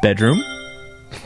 Bedroom.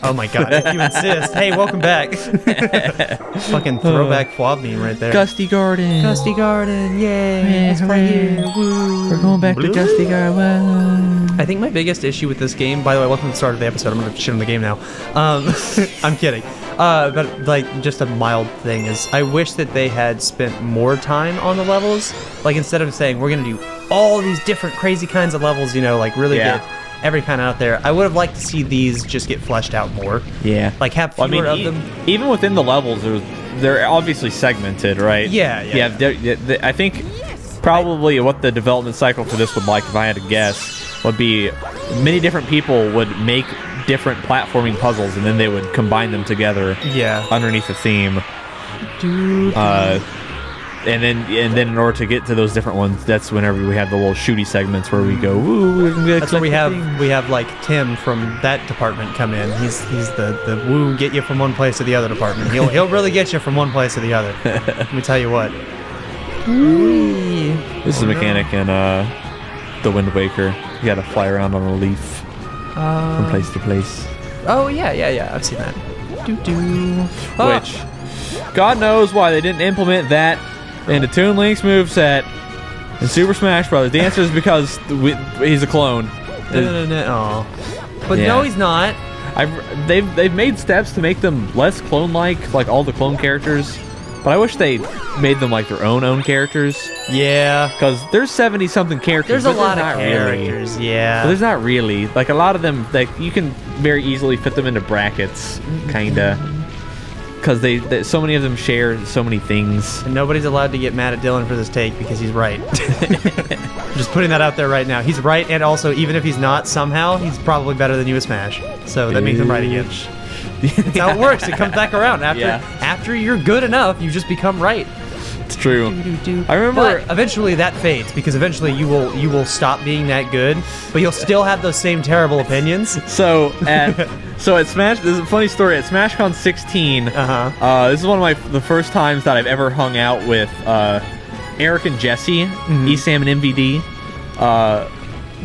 Oh my god, if you insist. Hey, welcome back. Fucking throwback FWAB meme right there. Gusty Garden. Gusty Garden, yay. Yeah, It's right hooray. here. Woo. We're going back to Gusty Garden. I think my biggest issue with this game, by the way, welcome to the start of the episode. I'm gonna shit on the game now. I'm kidding. But like, just a mild thing is, I wish that they had spent more time on the levels. Like, instead of saying we're gonna do all these different crazy kinds of levels, you know, like really get every kind out there. I would have liked to see these just get fleshed out more. Yeah. Like, have fewer of them. Even within the levels, they're obviously segmented, right? Yeah. I think probably what the development cycle for this would like, if I had to guess, would be many different people would make different platforming puzzles, and then they would combine them together. Yeah. Underneath the theme. And then in order to get to those different ones, that's whenever we have the little shooty segments where we go, ooh, that's where we have like Tim from that department come in. He's the woo, get you from one place to the other department. He'll really get you from one place to the other. Let me tell you what. This is a mechanic in the Wind Waker. You gotta fly around on a leaf from place to place. Oh yeah. I've seen that. Which, God knows why they didn't implement that into Toon Link's moveset in Super Smash Bros. The answer is because he's a clone. No. But no, he's not. They've made steps to make them less clone-like all the clone characters, but I wish they made them like their own characters. Yeah. Because there's 70-something characters. There's a lot of characters, yeah. But there's not really. Like, a lot of them, you can very easily fit them into brackets, kinda. Because so many of them share so many things. And nobody's allowed to get mad at Dylan for this take because he's right. I'm just putting that out there right now. He's right, and also, even if he's not, somehow, he's probably better than you at Smash. So that makes him right again. That's how it works. It comes back around. After you're good enough, you just become right. It's true. I remember. But eventually that fades, because eventually you will stop being that good, but you'll still have those same terrible opinions. So at Smash, this is a funny story. At SmashCon 16, this is one of the first times that I've ever hung out with Eric and Jesse, ESAM and MVD,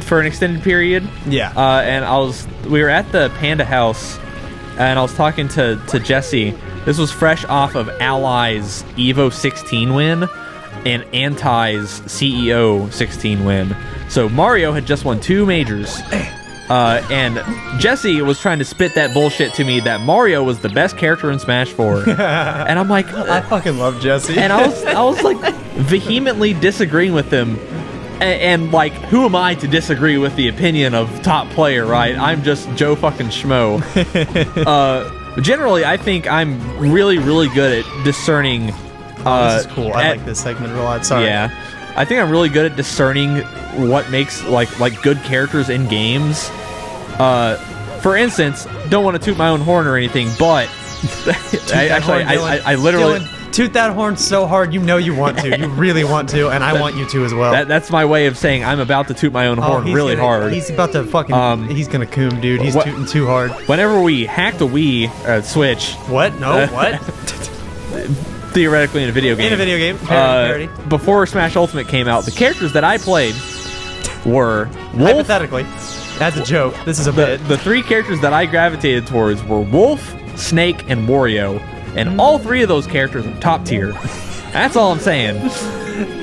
for an extended period. Yeah. And we were at the Panda House, and I was talking to Jesse. This was fresh off of Ally's Evo 16 win and Anti's CEO 16 win. So Mario had just won 2 majors. And Jesse was trying to spit that bullshit to me that Mario was the best character in Smash 4. And I'm like, I fucking love Jesse. And I was like vehemently disagreeing with him. And like, who am I to disagree with the opinion of top player, right? I'm just Joe fucking Schmo. Generally, I think I'm really, really good at discerning. This is cool. I like this segment a lot. Sorry. Yeah, I think I'm really good at discerning what makes like good characters in games. For instance, don't want to toot my own horn or anything, but I literally toot that horn so hard you know you want to. You really want to, and I want you to as well. That's my way of saying I'm about to toot my own horn really hard. He's about to fucking. He's gonna coom, dude. He's tooting too hard. Whenever we hacked a Wii Switch. What? No. What? Theoretically in a video game. In a video game. Parody. Before Smash Ultimate came out, the characters that I played were Wolf. Hypothetically, that's a joke. This is a bit. The 3 characters that I gravitated towards were Wolf, Snake, and Wario. And all 3 of those characters are top tier. That's all I'm saying.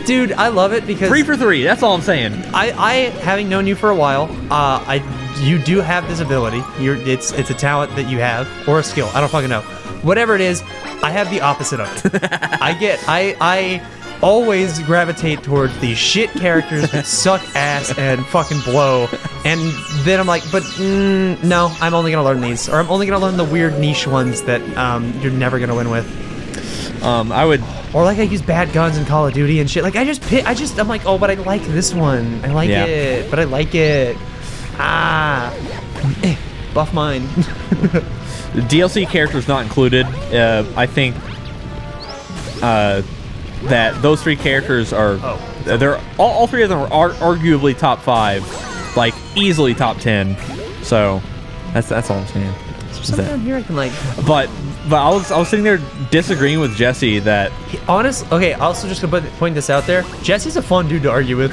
Dude, I love it because 3 for 3. That's all I'm saying. I having known you for a while, you do have this ability. It's a talent that you have, or a skill. I don't fucking know. Whatever it is, I have the opposite of it. I always gravitate towards these shit characters that suck ass and fucking blow. And then I'm like, but no, I'm only gonna learn these, or I'm only gonna learn the weird niche ones that you're never gonna win with. Or like I use bad guns in Call of Duty and shit. Like I'm like, oh, but I like this one. I like it, but I like it. Buff mine. The DLC characters not included. I think that those 3 characters are they're all 3 of them are arguably top 5, like easily top 10. So that's all I'm saying. Something down here I can like. But I was sitting there disagreeing with Jesse that. Okay. Also, just to point this out there, Jesse's a fun dude to argue with.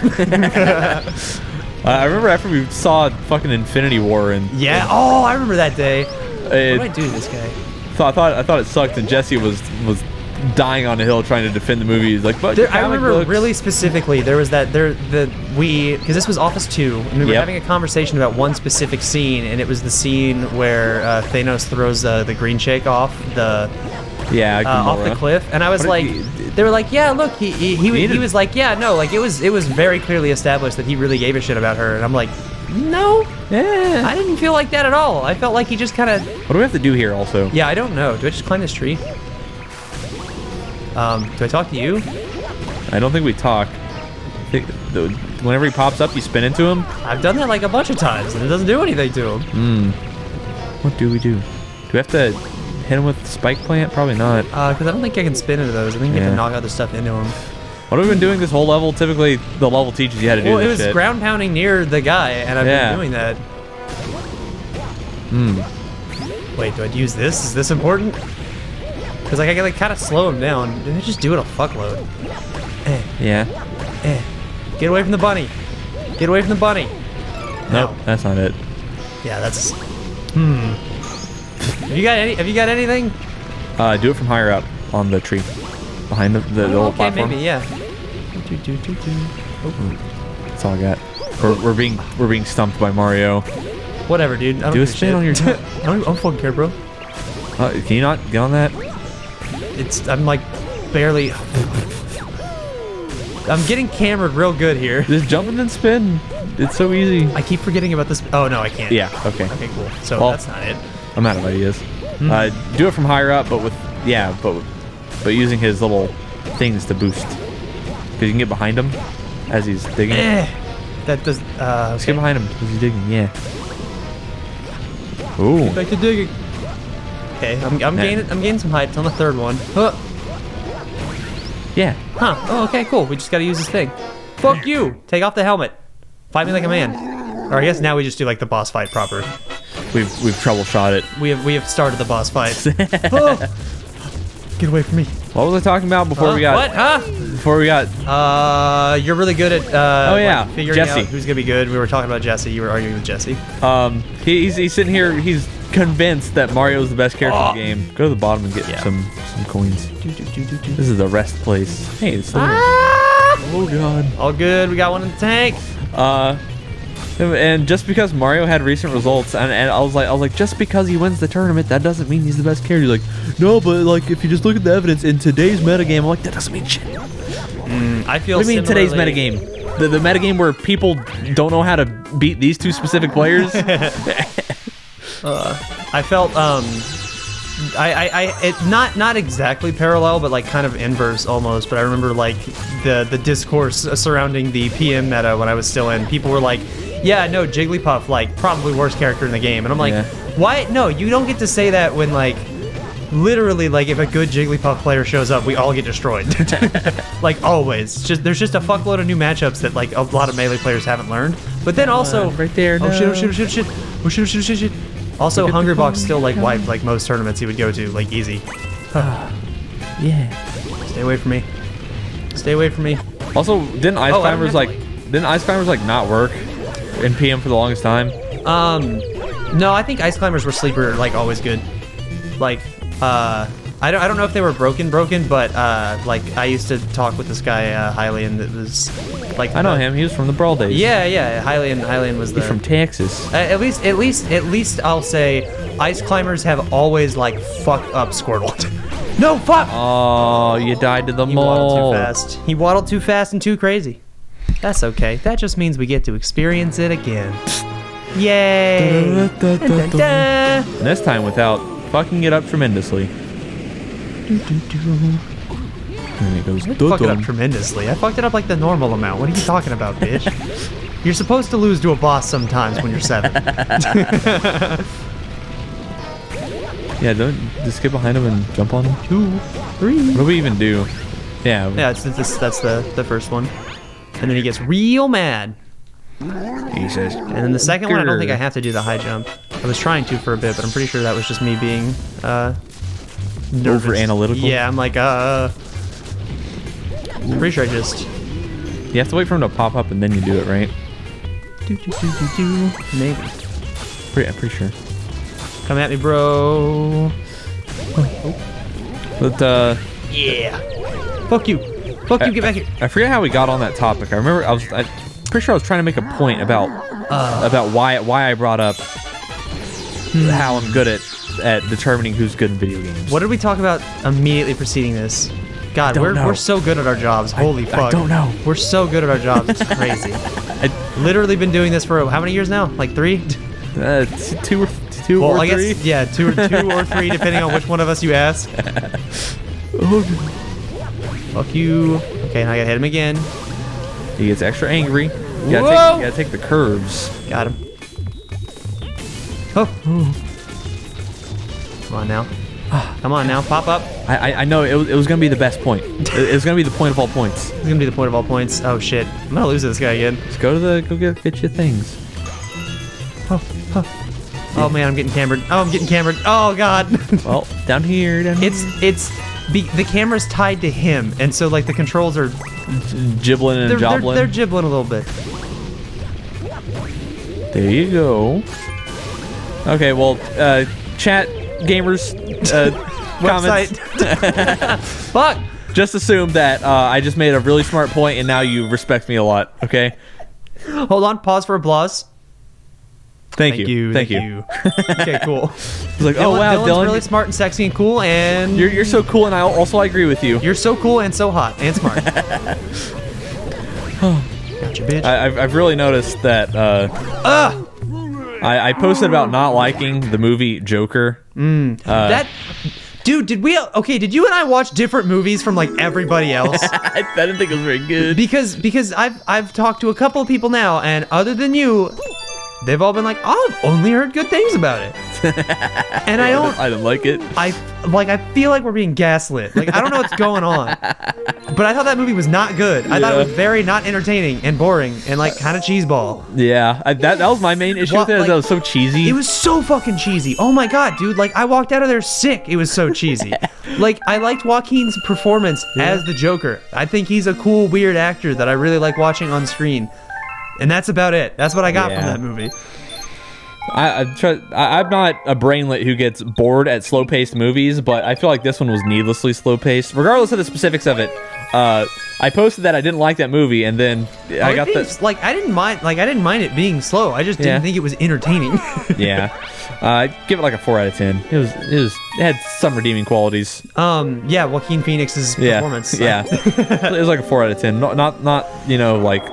I remember after we saw fucking Infinity War and Yeah. Oh, I remember that day. What did I do to this guy? So I thought it sucked, and Jesse was dying on the hill trying to defend the movie. He's like, but I remember really specifically because this was Office 2, and we were having a conversation about one specific scene, and it was the scene where Thanos throws the green chick off the cliff, and I was like, they were like, yeah, look, he was like, yeah, no, like it was very clearly established that he really gave a shit about her, and I'm like, no, I didn't feel like that at all. I felt like he just kind of. What do we have to do here, also? Yeah, I don't know. Do I just climb this tree? Do I talk to you? I don't think we talk. Whenever he pops up, you spin into him? I've done that like a bunch of times, and it doesn't do anything to him. What do we do? Do we have to hit him with spike plant? Probably not. Because I don't think I can spin into those. I think you have to knock other stuff into him. What have we been doing this whole level? Typically, the level teaches you how to do this Well, it was shit. ground pounding near the guy, and I've been doing that. Wait, do I use this? Is this important? Because like, I can like kind of slow him down. Did I just do it a fuckload? Yeah. Get away from the bunny. Get away from the bunny. Nope, that's not it. Yeah, that's. Have you got anything? Do it from higher up on the tree, behind the little okay, platform. maybe, yeah. That's all I got. We're being stumped by Mario. Whatever, dude. I don't Do a give spin shit. on your jump. I don't fucking care, bro. Can you not get on that? I'm like barely. I'm getting cambered real good here. Just jump and then spin. It's so easy. I keep forgetting about this. Oh no, I can't. Yeah. Okay. Okay, cool. So Well, that's not it. I'm out of ideas. Do it from higher up, but but using his little things to boost. Because you can get behind him as he's digging. That does. Let's get behind him as he's digging. Yeah. Ooh. Back to digging. Okay, I'm gaining some height. It's on the third one. Huh. Yeah. Huh. Oh, okay, cool. We just gotta use this thing. Fuck you. Take off the helmet. Fight me like a man. Or I guess now we just do like the boss fight proper. We've troubleshot it. We have started the boss fight. Oh. Get away from me. What was I talking about before we got? What? Huh? Before we got. You're really good at. Figuring Jesse. out who's gonna be good. We were talking about Jesse. You were arguing with Jesse. He's sitting here. He's convinced that Mario's the best character in the game. Go to the bottom and get some coins. This is the rest place. Hey, it's still here. Oh god. All good. We got one in the tank. And just because Mario had recent results, and I was like, just because he wins the tournament, that doesn't mean he's the best character. He's like, no, but like if you just look at the evidence in today's metagame, I'm like, that doesn't mean shit. I feel. What do you mean today's metagame? The metagame where people don't know how to beat these two specific players? I felt not exactly parallel, but like kind of inverse almost. But I remember like the discourse surrounding the PM meta when I was still in. People were like, yeah, no, Jigglypuff, like probably worst character in the game, and I'm like, why? No, you don't get to say that when like literally like if a good Jigglypuff player shows up, we all get destroyed. Like always. There's just a fuckload of new matchups that like a lot of Melee players haven't learned. But then also right there. Oh shit. Also, Hungrybox still like wiped like most tournaments he would go to, like easy. Yeah. Stay away from me. Stay away from me. Also, didn't Ice Climbers like not work in PM for the longest time? No, I think Ice Climbers were sleeper like always good. Like, I don't know if they were broken, but like I used to talk with this guy Hylian that was like I know him. He was from the Brawl days. Yeah. Hylian was He's from Texas. At least I'll say Ice Climbers have always like fucked up Squirtle. No, fuck! Oh, you died to the He mole. waddled too fast. He waddled too fast and too crazy. That's okay. That just means we get to experience it again. Yay! Dun, dun, dun. And this time without fucking it up tremendously. And it goes. Fuck it up tremendously. I fucked it up like the normal amount. What are you talking about, bitch? You're supposed to lose to a boss sometimes when you're 7. Yeah, don't just get behind him and jump on him. 2, 3. What do we even do? Yeah. Yeah, that's the first one. And then he gets real mad. He says. And then the second one, I don't think I have to do the high jump. I was trying to for a bit, but I'm pretty sure that was just me being nervous. Over analytical. Yeah, I'm like I'm pretty sure I just. You have to wait for him to pop up and then you do it, right? Maybe. I'm pretty sure. Come at me, bro. But Yeah. Fuck you. Fuck you. Get back here. I forget how we got on that topic. I remember I'm pretty sure I was trying to make a point about why I brought up how I'm good at determining who's good in video games. What did we talk about immediately preceding this? God, don't know. we're so good at our jobs. Holy fuck. I don't know. We're so good at our jobs. It's crazy. Literally been doing this for how many years now? Like 3? Two Well, or I three. guess, yeah, two or three, depending on which one of us you ask. Fuck you. Okay, now I gotta hit him again. He gets extra angry. You Whoa! gotta take the curves. Got him. Oh. Come on now. Come on now, pop up. I know it was gonna be the best point. It was gonna be the point of all points. It's gonna be the point of all points. Oh shit, I'm gonna lose to this guy again. Just go get your things. Oh man, I'm getting cambered. Oh, I'm getting cambered. Oh god. Well, down here. The camera's tied to him, and so like the controls are Gibbling and jobbling. They're gibbling a little bit. There you go. Okay, well, chat gamers, comments. Fuck. Just assume that I just made a really smart point, and now you respect me a lot. Okay. Hold on. Pause for applause. Thank you. Okay, cool. It's like, oh wow, Dylan's Dylan, really smart and sexy and cool, and you're so cool, and I agree with you. you're so cool and so hot and smart. Gotcha, bitch. I've really noticed that. I posted about not liking the movie Joker. That. Dude, did you and I watch different movies from like everybody else? I didn't think it was very good. Because I've talked to a couple of people now, and other than you, they've all been like, oh, I've only heard good things about it. And I didn't like it. I feel like we're being gaslit. Like, I don't know what's going on. But I thought that movie was not good. I thought it was very not entertaining and boring and like kind of cheeseball. Yeah, that was my main issue with it. Like, that was so cheesy. It was so fucking cheesy. Oh my god, dude. Like, I walked out of there sick. It was so cheesy. Like, I liked Joaquin's performance as the Joker. I think he's a cool, weird actor that I really like watching on screen. And that's about it. That's what I got from that movie. I'm not a brainlet who gets bored at slow-paced movies, but I feel like this one was needlessly slow-paced. Regardless of the specifics of it, I posted that I didn't like that movie, and then I got the like I didn't mind it being slow. I just didn't think it was entertaining. Yeah, give it like a 4 out of 10. It had some redeeming qualities. Yeah, Joaquin Phoenix's performance. Yeah, it was like a 4 out of 10. Not you know, like.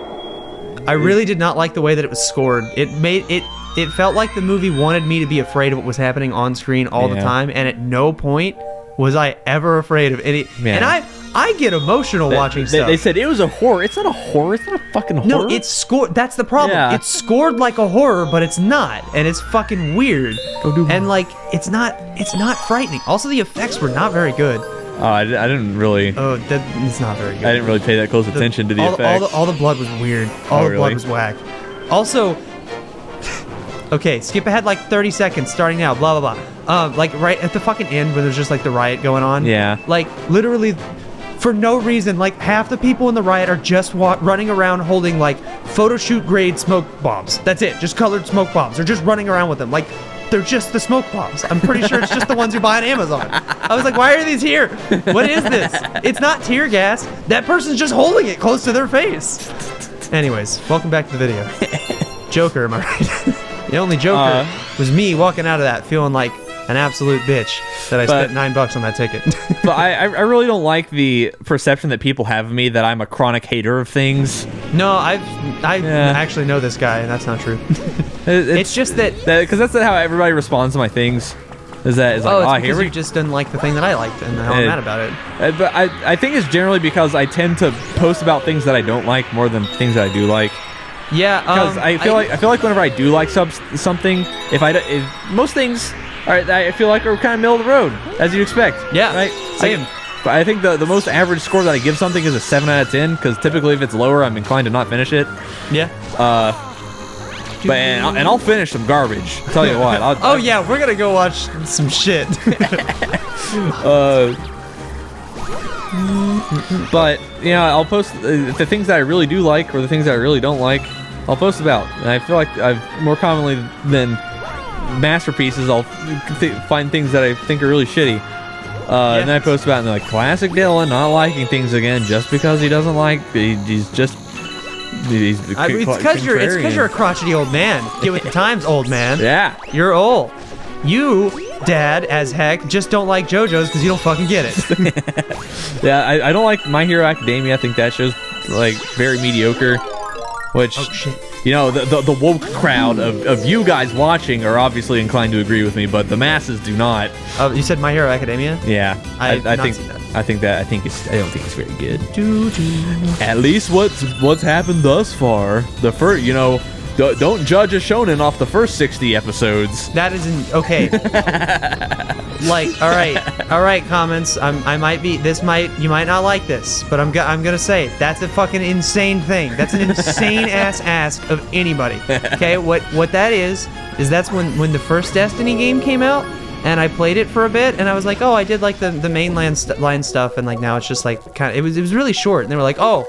I really did not like the way that it was scored. It felt like the movie wanted me to be afraid of what was happening on screen all the time, and at no point was I ever afraid of any. And I get emotional watching stuff. They said it was a horror. It's not a horror. It's not a fucking horror. No, it's scored. That's the problem. Yeah. It's scored like a horror, but it's not, and it's fucking weird. And like, it's not frightening. Also, the effects were not very good. Oh, I didn't really. Oh, it's not very good. I didn't really pay that close attention to the effects. All the blood was weird. All the blood was whack. Also, okay, skip ahead like 30 seconds, starting now. Blah blah blah. Like right at the fucking end where there's just like the riot going on. Yeah. Like literally, for no reason, like half the people in the riot are just running around holding like photo shoot grade smoke bombs. That's it. Just colored smoke bombs. They're just running around with them. Like, they're just the smoke bombs. I'm pretty sure it's just the ones you buy on Amazon. I was like, why are these here? What is this? It's not tear gas. That person's just holding it close to their face. Anyways, welcome back to the video. Joker, am I right? The only Joker was me walking out of that feeling like an absolute bitch that I spent $9 on that ticket. But I really don't like the perception that people have of me that I'm a chronic hater of things. No, I actually know this guy, and that's not true. It's just that because that's how everybody responds to my things. Is like, it's because you just didn't like the thing that I liked, and how I'm mad about it. But I think it's generally because I tend to post about things that I don't like more than things that I do like. Yeah, because I feel like whenever I do like something, if most things, all right, I feel like are kind of middle of the road, as you'd expect. Yeah, right. Same. But I think the most average score that I give something is a 7 out of 10, because typically if it's lower, I'm inclined to not finish it. Yeah. But and I'll finish some garbage. I'll tell you what. Yeah, we're gonna go watch some shit. But you know, I'll post the things that I really do like or the things that I really don't like. I'll post about. And I feel like I've more commonly than masterpieces, I'll find things that I think are really shitty. And then I post about it and they're like, classic Dylan not liking things again just because he doesn't like. He's just. It's because you're a crotchety old man. Get with the times, old man. Yeah. You're old. You, dad, as heck, just don't like JoJo's because you don't fucking get it. Yeah, I don't like My Hero Academia. I think that show's like very mediocre. Which, oh shit. You know, the woke crowd of you guys watching are obviously inclined to agree with me, but the masses do not. You said My Hero Academia? Yeah, I think seen that. I don't think it's very good. At least what's happened thus far. The first, you know, don't judge a shonen off the first 60 episodes. That isn't okay. Like, all right, comments. You might not like this, but I'm gonna say that's a fucking insane thing. That's an insane ask of anybody. Okay, what that is that's when the first Destiny game came out, and I played it for a bit, and I was like, oh, I did like the mainline line stuff, and like now it's just like kind of it was really short, and they were like, oh,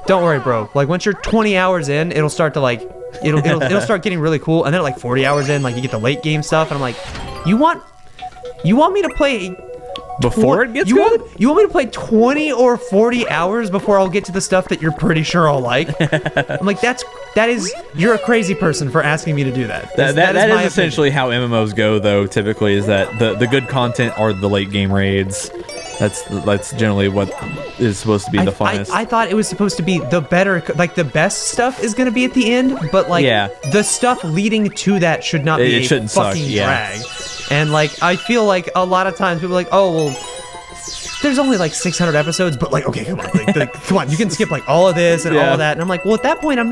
don't worry, bro. Like once you're 20 hours in, it'll start to like it'll start getting really cool, and then like 40 hours in, like you get the late game stuff, and I'm like, you want me to play before it gets good? You want me to play 20 or 40 hours before I'll get to the stuff that you're pretty sure I'll like? I'm like, you're a crazy person for asking me to do that. That is essentially how MMOs go, though. Typically, is that the good content are the late game raids. That's generally what is supposed to be the funnest. I thought it was supposed to be the better, like the best stuff is going to be at the end, but like the stuff leading to that should not be a fucking drag. And like I feel like a lot of times people are like, oh well, there's only like 600 episodes, but like okay, come on, come on, you can skip like all of this and all of that, and I'm like, well at that point I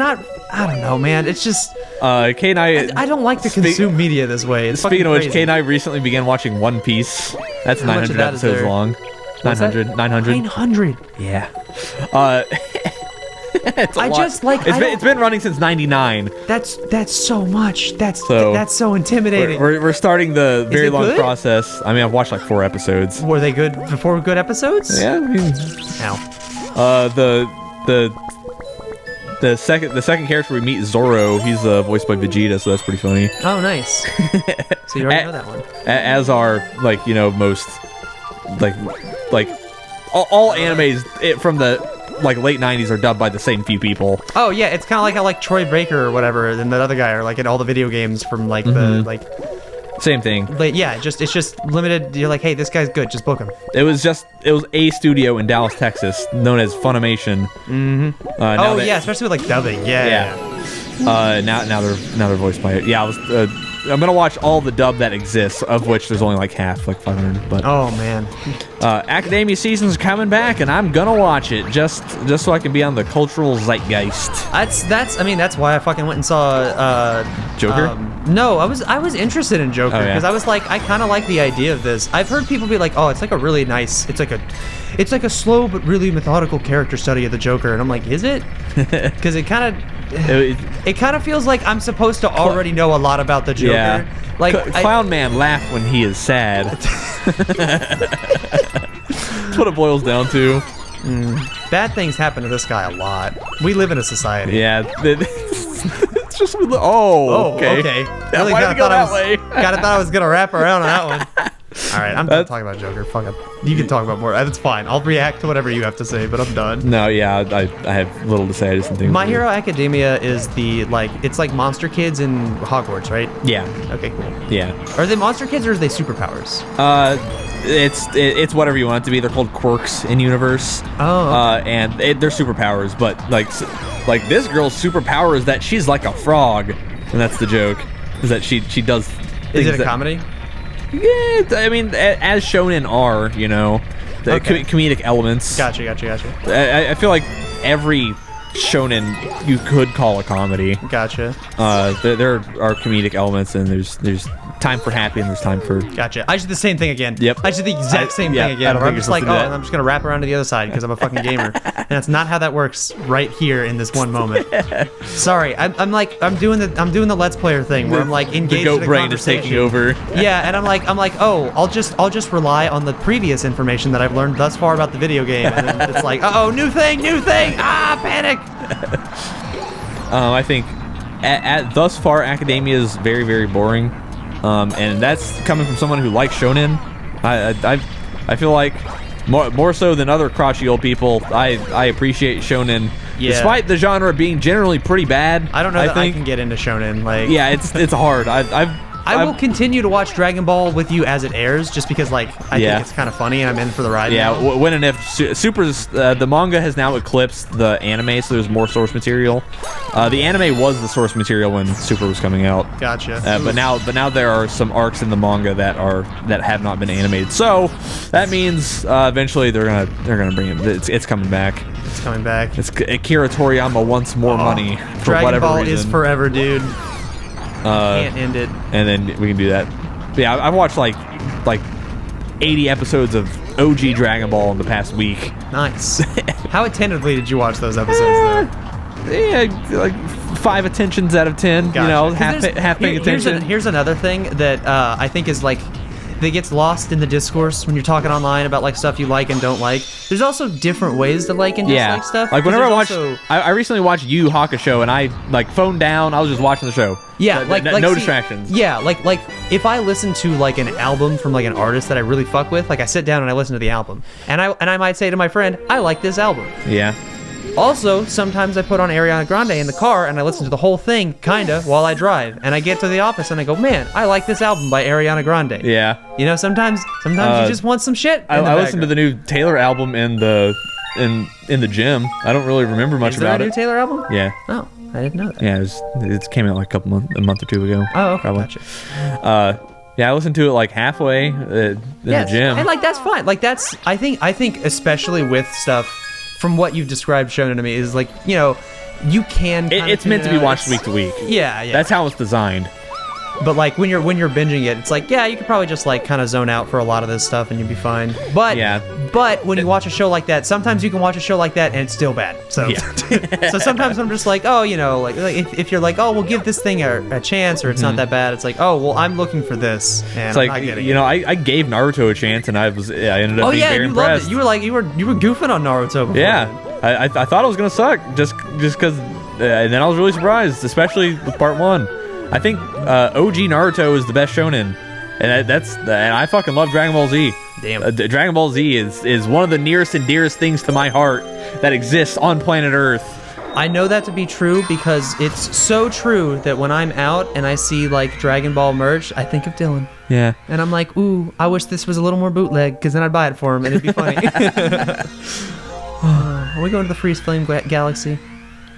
don't know, man. It's just Kay and I don't like to consume media this way. It's speaking of which, crazy. Kay and I recently began watching One Piece. That's 900 episodes long. 900. Yeah. It's a lot. It's been running since '99. That's so much. That's so intimidating. We're starting the very long process. I mean, I've watched like 4 episodes. Were they good before good episodes? Yeah. I mean, Ow. The second character we meet, Zoro, he's voiced by Vegeta, so that's pretty funny. Oh, nice. So you already know that one. As are like, you know, most like all animes from the like late 90s are dubbed by the same few people. Oh yeah, it's kind of like how like Troy Baker or whatever, and that other guy are like in all the video games from like the like same thing. Like, yeah, it's just limited. You're like, hey, this guy's good, just book him. It was a studio in Dallas, Texas, known as Funimation. Mm-hmm. Especially with like dubbing. Yeah. Now they're voiced by it. Yeah, I'm gonna watch all the dub that exists, of which there's only like half, like 500. But oh man, Academia season's coming back, and I'm gonna watch it just so I can be on the cultural zeitgeist. That's why I fucking went and saw Joker. No, I was interested in Joker because I was like, I kind of like the idea of this. I've heard people be like, oh, it's like a really nice, it's like a slow but really methodical character study of the Joker, and I'm like, is it? Because it kind of feels like I'm supposed to already know a lot about the Joker. Yeah. Like Clown Man laugh when he is sad. That's what it boils down to. Bad things happen to this guy a lot. We live in a society. Yeah. It's just okay. Really kind of thought I was gonna wrap around on that one. All right, I'm done talking about Joker. Fuck it. You can talk about more. That's fine. I'll react to whatever you have to say, but I'm done. No, yeah, I have little to say. I just didn't think. My Hero Academia is it's like Monster Kids in Hogwarts, right? Yeah. Okay, cool. Yeah. Are they monster kids or are they superpowers? It's whatever you want it to be. They're called quirks in universe. Oh. Okay. And they're superpowers, but like this girl's superpower is that she's like a frog, and that's the joke. Is that she does. Is it a comedy? Yeah, I mean, as shonen are, you know, the comedic elements. Gotcha. I feel like every shonen you could call a comedy. Gotcha. There are comedic elements, and there's time for happy and there's time for. Gotcha. I did the same thing again. Yep. I did the exact same thing again. Where I'm just like, and I'm just gonna wrap around to the other side because I'm a fucking gamer, and that's not how that works right here in this one moment. Sorry, I'm doing the Let's Player thing where I'm like engaged. The goat in a brain is taking over. Yeah, and I'm like, oh, I'll just rely on the previous information that I've learned thus far about the video game, and then it's like, new thing, panic. I think at thus far, academia is very, very boring, and that's coming from someone who likes shonen. I feel like more so than other crotchety old people, I appreciate shonen, despite the genre being generally pretty bad. I don't know that I can get into shonen. Like, yeah, it's hard. I will continue to watch Dragon Ball with you as it airs, just because like I think it's kind of funny and I'm in for the ride. Yeah, now. When and if Super's the manga has now eclipsed the anime, so there's more source material. The anime was the source material when Super was coming out. Gotcha. But now there are some arcs in the manga that have not been animated. So that means eventually they're gonna bring it. It's coming back. It's coming back. It's Akira Toriyama wants more money for Dragon whatever Ball reason. is forever, dude. Can't end it. And then we can do that. But yeah, I've watched like 80 episodes of OG Dragon Ball in the past week. Nice. How attentively did you watch those episodes, though? Yeah, like 5 attentions out of 10. Gotcha. You know, half paying attention. Here's another thing that I think is like that gets lost in the discourse when you're talking online about like stuff you like and don't like. There's also different ways to like and dislike stuff. Like whenever I recently watched Yu Yu Hakusho and I like phoned down. I was just watching the show. Yeah, no distractions. Yeah, like if I listen to like an album from like an artist that I really fuck with, like I sit down and I listen to the album, and I might say to my friend, I like this album. Yeah. Also, sometimes I put on Ariana Grande in the car and I listen to the whole thing, kinda, while I drive. And I get to the office and I go, man, I like this album by Ariana Grande. Yeah. You know, sometimes you just want some shit. I listened to the new Taylor album in the gym. I don't really remember much about it. Is there a new Taylor album? Yeah. Oh, I didn't know that. Yeah, it came out like a month or two ago. Oh, okay, probably. gotcha. Yeah, I listened to it like halfway in the gym. And like that's fine. Like that's I think especially with stuff from what you've described shown to me is like, you know, you can it's meant to be watched week to week. Yeah. That's how it's designed. But like when you're binging it, it's like, yeah, you could probably just like kind of zone out for a lot of this stuff and you'd be fine. But but when you watch a show like that, sometimes you can watch a show like that and it's still bad. So so sometimes I'm just like, oh, you know, like if you're like, oh, we'll give this thing a chance or it's not that bad. It's like, oh, well, I'm looking for this and it's like, I'm not getting you know, I gave Naruto a chance and I ended up being very impressed. Loved it. You were like you were goofing on Naruto before. Yeah. I thought it was gonna suck just because, and then I was really surprised, especially with part 1. I think OG Naruto is the best shonen, and I fucking love Dragon Ball Z. Damn. Dragon Ball Z is one of the nearest and dearest things to my heart that exists on planet Earth. I know that to be true because it's so true that when I'm out and I see like Dragon Ball merch, I think of Dylan. Yeah. And I'm like, ooh, I wish this was a little more bootleg because then I'd buy it for him and it'd be funny. Are we going to the Freeze Flame Galaxy?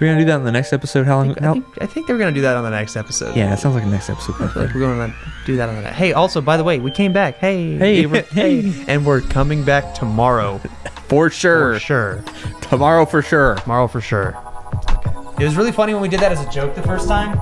We're gonna do that in the next episode. How long? I think they're gonna do that on the next episode. Yeah, it sounds like the next episode. I feel like we're gonna do that on the next. Hey, also, by the way, we came back. Hey, hey, and we're coming back tomorrow. For sure. For sure. Tomorrow for sure. Tomorrow for sure. Okay. It was really funny when we did that as a joke the first time.